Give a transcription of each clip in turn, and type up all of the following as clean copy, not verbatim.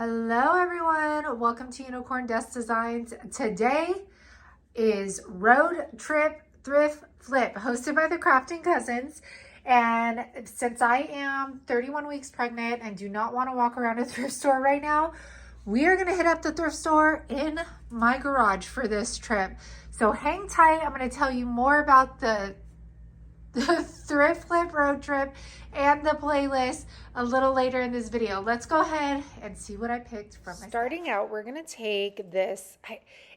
Hello everyone, welcome to Unicorn Dust Designs. Today is Road Trip Thrift Flip, hosted by the Crafting Cousins. And since I am 31 weeks pregnant and do not want to walk around a thrift store right now, we are going to hit up the thrift store in my garage for this trip. So hang tight, I'm going to tell you more about the thrift flip road trip and the playlist a little later in this video. Let's go ahead and see what I picked from my Starting out, we're gonna take this.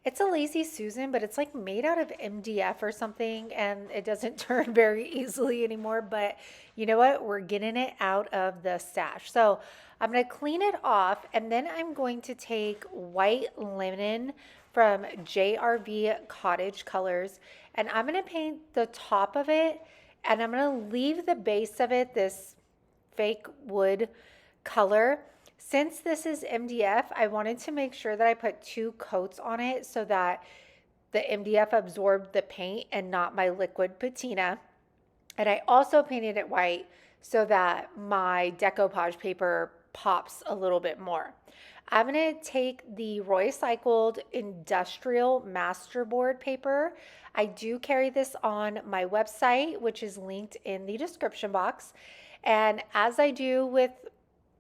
It's a Lazy Susan, but it's like made out of MDF or something, and it doesn't turn very easily anymore. But you know what? We're getting it out of the stash. So I'm gonna clean it off, and then I'm going to take white linen from JRV Cottage Colors, and I'm gonna paint the top of it, and I'm gonna leave the base of it this fake wood color. Since this is MDF, I wanted to make sure that I put 2 coats on it so that the MDF absorbed the paint and not my liquid patina. And I also painted it white so that my decoupage paper pops a little bit more. I'm going to take the Roycycled Industrial Masterboard paper. I do carry this on my website, which is linked in the description box. And as I do with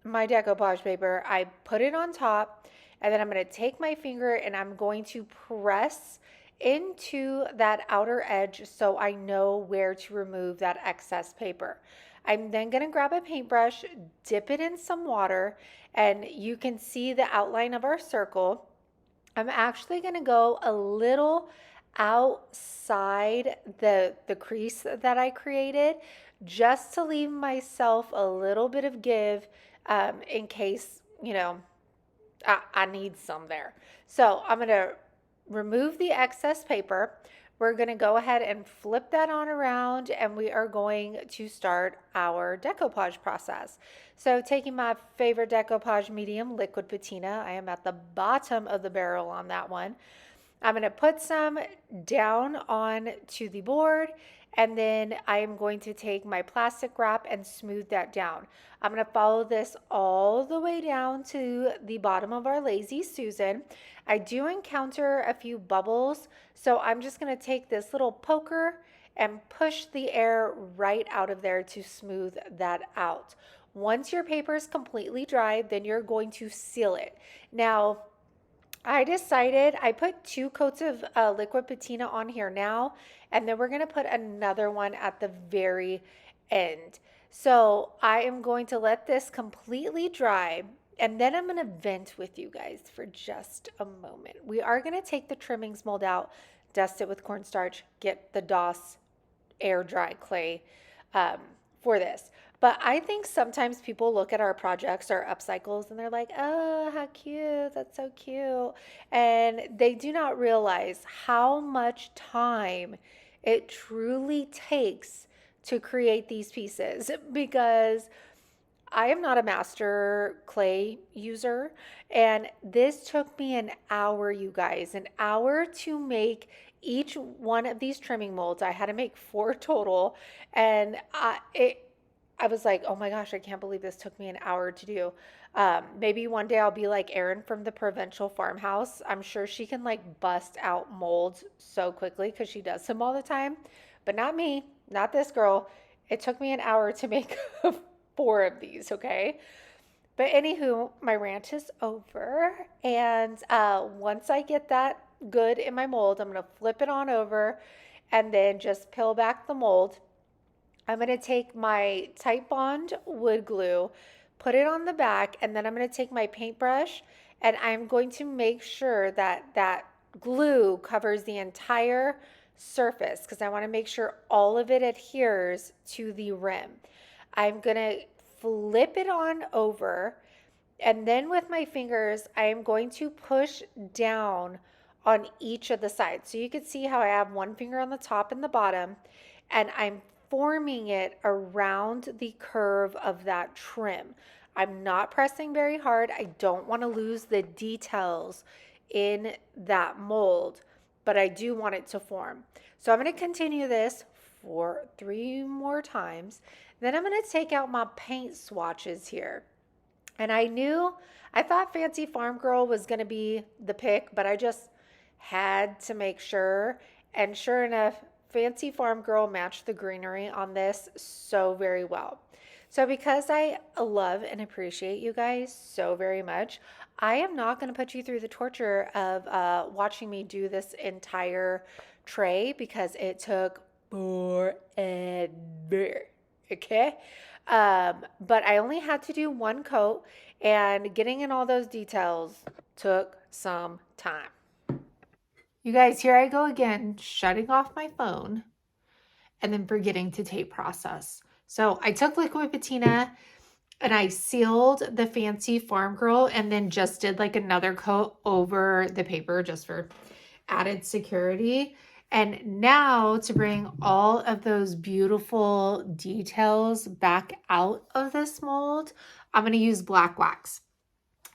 my decoupage paper, I put it on top, and then I'm going to take my finger and I'm going to press into that outer edge so I know where to remove that excess paper. I'm then going to grab a paintbrush, dip it in some water, and you can see the outline of our circle. I'm actually going to go a little outside the crease that I created just to leave myself a little bit of give in case, I need some there. So I'm going to remove the excess paper. We're going to go ahead and flip that on around, and we are going to start our decoupage process. So taking my favorite decoupage medium, liquid patina, I am at the bottom of the barrel on that one. I'm going to put some down on to the board, and then I am going to take my plastic wrap and smooth that down. I'm going to follow this all the way down to the bottom of our Lazy Susan. I do encounter a few bubbles, so I'm just going to take this little poker and push the air right out of there to smooth that out. Once your paper is completely dry, then you're going to seal it. Now, I decided I put 2 coats of liquid patina on here now, and then we're going to put another one at the very end. So I am going to let this completely dry, and then I'm going to vent with you guys for just a moment. We are going to take the trimmings mold out, dust it with cornstarch, get the DOS air dry clay for this. But I think sometimes people look at our projects, our upcycles, and they're like, oh, how cute. That's so cute. And they do not realize how much time it truly takes to create these pieces, because I am not a master clay user, and this took me an hour, you guys, an hour to make each one of these trimming molds. I had to make 4 total, and I was like, oh my gosh, I can't believe this took me an hour to do. Maybe one day I'll be like Erin from the Provincial Farmhouse. I'm sure she can like bust out molds so quickly because she does them all the time, but not me, not this girl. It took me an hour to make 4 of these, okay? But anywho, my rant is over. And once I get that good in my mold, I'm going to flip it on over and then just peel back the mold. I'm going to take my Titebond wood glue, put it on the back, and then I'm going to take my paintbrush, and I'm going to make sure that that glue covers the entire surface because I want to make sure all of it adheres to the rim. I'm going to flip it on over, and then with my fingers, I am going to push down on each of the sides. So you can see how I have one finger on the top and the bottom, and I'm forming it around the curve of that trim. I'm not pressing very hard. I don't want to lose the details in that mold, but I do want it to form. So I'm going to continue this for 3 more times. Then I'm going to take out my paint swatches here. And I knew I thought Fancy Farm Girl was going to be the pick, but I just had to make sure. And sure enough, Fancy Farm Girl matched the greenery on this so very well. So because I love and appreciate you guys so very much, I am not going to put you through the torture of watching me do this entire tray because it took forever. Okay. But I only had to do one coat, and getting in all those details took some time. You guys, here I go again, shutting off my phone and then forgetting to tape process. So I took liquid patina and I sealed the Fancy Farm Girl and then just did like another coat over the paper just for added security. And now to bring all of those beautiful details back out of this mold, I'm going to use black wax.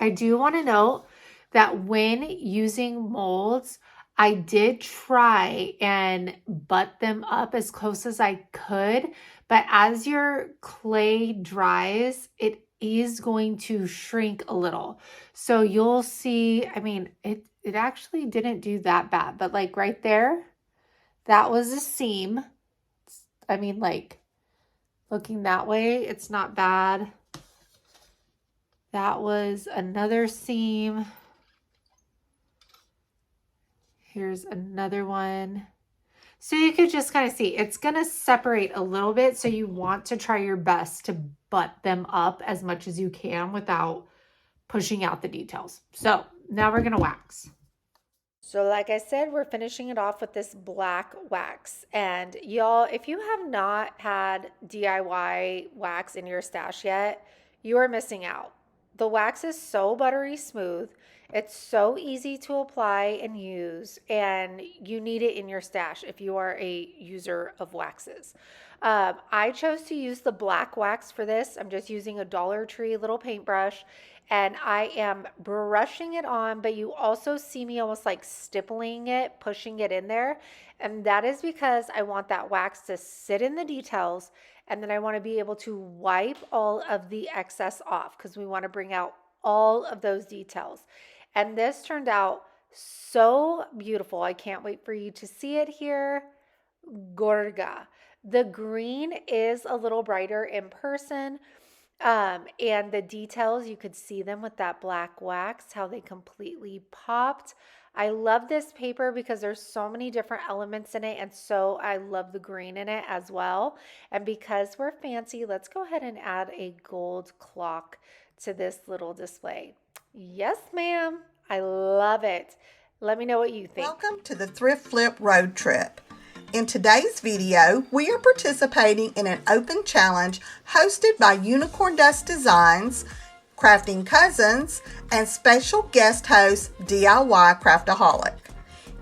I do want to note that when using molds, I did try and butt them up as close as I could, but as your clay dries, it is going to shrink a little. So you'll see, I mean, it actually didn't do that bad, but like right there, that was a seam. I mean, like looking that way, it's not bad. That was another seam. Here's another one. So you could just kind of see it's going to separate a little bit. So you want to try your best to butt them up as much as you can without pushing out the details. So now we're going to wax. So like I said, we're finishing it off with this black wax. And y'all, if you have not had DIY wax in your stash yet, you are missing out. The wax is so buttery smooth. It's so easy to apply and use, and you need it in your stash if you are a user of waxes. I chose to use the black wax for this. I'm just using a Dollar Tree little paintbrush, and I am brushing it on, but you also see me almost like stippling it, pushing it in there. And that is because I want that wax to sit in the details, and then I want to be able to wipe all of the excess off because we want to bring out all of those details. And this turned out so beautiful. I can't wait for you to see it here. Gorga. The green is a little brighter in person. And the details, you could see them with that black wax, how they completely popped. I love this paper because there's so many different elements in it, and so I love the green in it as well. And because we're fancy, let's go ahead and add a gold clock to this little display. Yes, ma'am. I love it. Let me know what you think. Welcome to the Thrift Flip Road Trip. In today's video, we are participating in an open challenge hosted by unicorndustdesigns, Crafting Cousins, and special guest host DIY Craftaholic.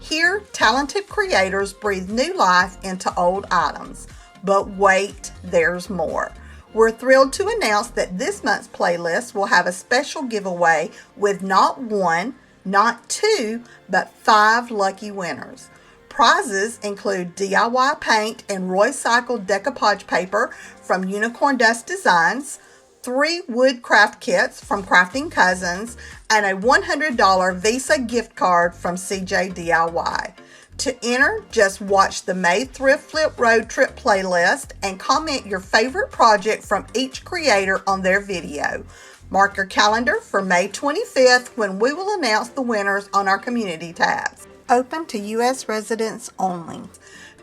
Here, talented creators breathe new life into old items. But wait, there's more. We're thrilled to announce that this month's playlist will have a special giveaway with not one, not two, but 5 lucky winners. Prizes include DIY paint and recycled decoupage paper from Unicorn Dust Designs, 3 wood craft kits from Crafting Cousins, and a $100 Visa gift card from CJ DIY. To enter, just watch the May Thrift Flip Road Trip playlist and comment your favorite project from each creator on their video. Mark your calendar for May 25th when we will announce the winners on our community tabs. Open to U.S. residents only.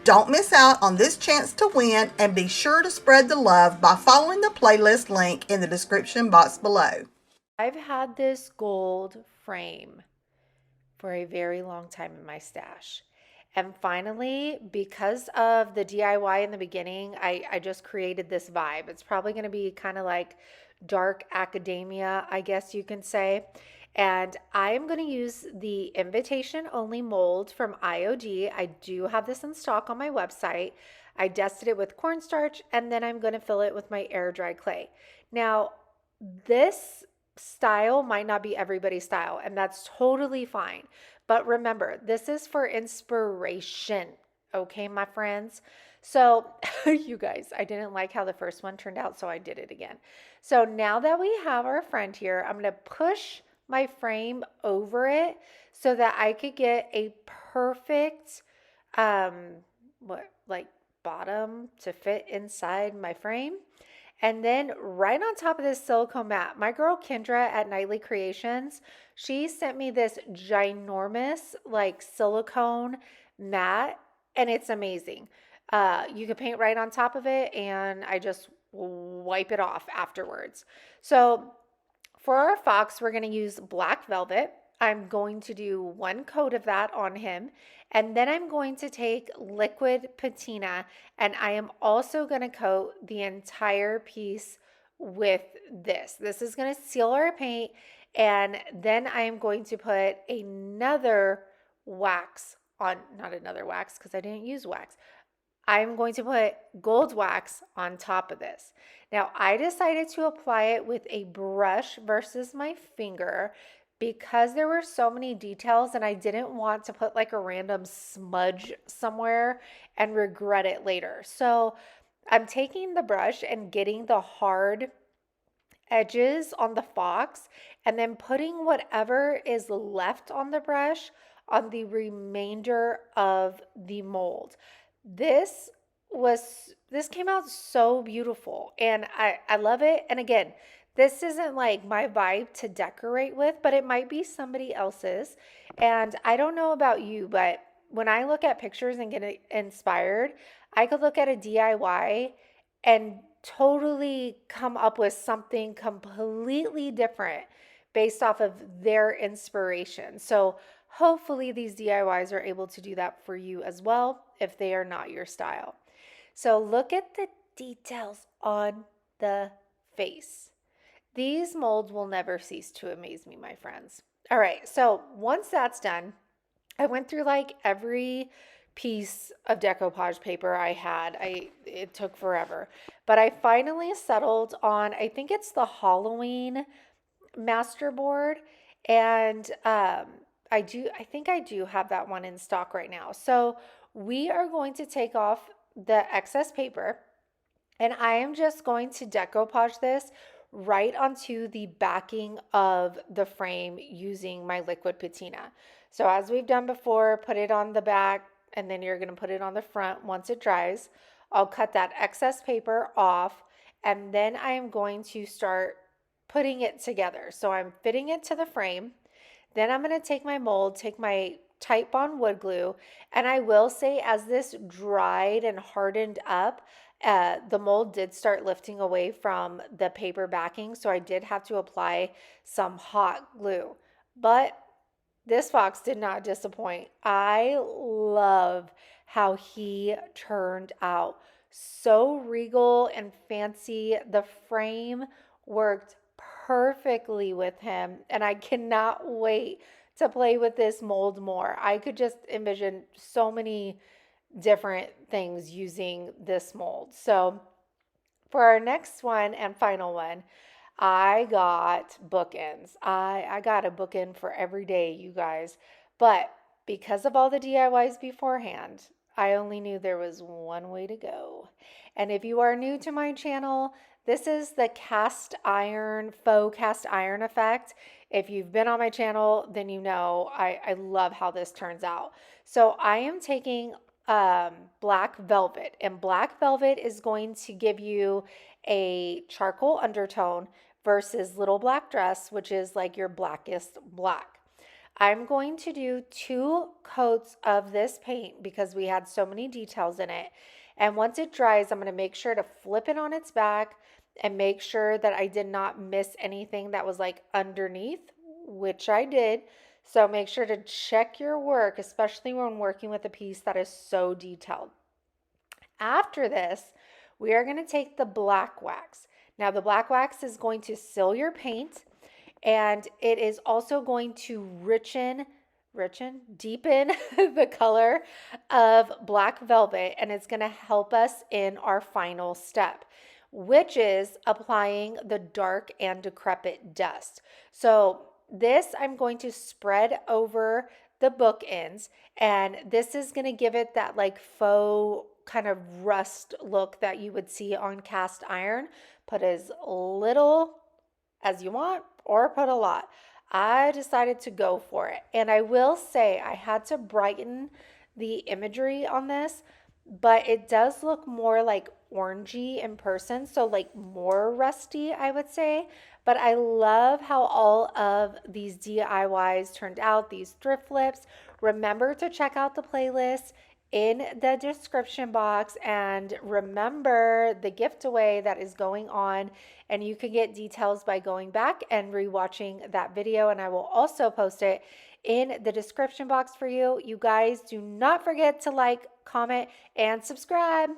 Don't miss out on this chance to win, and be sure to spread the love by following the playlist link in the description box below. I've had this gold frame for a very long time in my stash. And finally, because of the DIY in the beginning, I just created this vibe. It's probably going to be kind of like dark academia, I guess you can say. And I am going to use the invitation only mold from IOD. I do have this in stock on my website. I dusted it with cornstarch, and then I'm going to fill it with my air dry clay. Now, this style might not be everybody's style, and that's totally fine. But remember, this is for inspiration, okay, my friends? So, you guys, I didn't like how the first one turned out, so I did it again. So now that we have our friend here, I'm going to push my frame over it so that I could get a perfect like bottom to fit inside my frame. And then right on top of this silicone mat, my girl Kendra at Nightly Creations, she sent me this ginormous like silicone mat, and it's amazing. You can paint right on top of it, and I just wipe it off afterwards. So for our fox, we're going to use black velvet. I'm going to do one coat of that on him. And then I'm going to take liquid patina, and I am also going to coat the entire piece with this. This is going to seal our paint. And then I am going to put another wax on, not another wax because I didn't use wax. I'm going to put gold wax on top of this. Now, I decided to apply it with a brush versus my finger because there were so many details and I didn't want to put like a random smudge somewhere and regret it later. So I'm taking the brush and getting the hard edges on the fox and then putting whatever is left on the brush on the remainder of the mold. This came out so beautiful and I love it. And again, this isn't like my vibe to decorate with, but it might be somebody else's. And I don't know about you, but when I look at pictures and get inspired, I could look at a DIY and totally come up with something completely different based off of their inspiration. So hopefully these DIYs are able to do that for you as well if they are not your style. So look at the details on the face. These molds will never cease to amaze me, my friends. All right, so once that's done, I went through like every piece of decoupage paper I had. It took forever, but I finally settled on, I think it's the Halloween masterboard, and I think I do have that one in stock right now. So we are going to take off the excess paper, and I am just going to decoupage this right onto the backing of the frame using my liquid patina. So as we've done before, put it on the back and then you're going to put it on the front once it dries. I'll cut that excess paper off and then I am going to start putting it together. So I'm fitting it to the frame. Then I'm going to take my mold, take my Type Bond wood glue, and I will say as this dried and hardened up, the mold did start lifting away from the paper backing, so I did have to apply some hot glue. But this fox did not disappoint. I love how he turned out. So regal and fancy. The frame worked perfectly with him, and I cannot wait to play with this mold more. I could just envision so many different things using this mold. So for our next one and final one, I got bookends. I got a bookend for every day, you guys. But because of all the DIYs beforehand, I only knew there was one way to go. And if you are new to my channel, this is the faux cast iron effect. If you've been on my channel, then you know I love how this turns out. So I am taking black velvet, and black velvet is going to give you a charcoal undertone versus Little Black Dress, which is like your blackest black. I'm going to do 2 coats of this paint because we had so many details in it. And once it dries, I'm going to make sure to flip it on its back and make sure that I did not miss anything that was like underneath, which I did. So make sure to check your work, especially when working with a piece that is so detailed. After this, we are going to take the black wax. Now the black wax is going to seal your paint, and it is also going to deepen the color of black velvet, and it's going to help us in our final step, which is applying the dark and decrepit dust. So this I'm going to spread over the bookends, and this is going to give it that like faux kind of rust look that you would see on cast iron. Put as little as you want or put a lot. I decided to go for it. And I will say I had to brighten the imagery on this, but it does look more like orangey in person, so like more rusty, I would say. But I love how all of these DIYs turned out, these thrift flips. Remember to check out the playlist in the description box, and remember the gift away that is going on, and you can get details by going back and rewatching that video, and I will also post it in the description box for you. You guys do not forget to like, comment, and subscribe.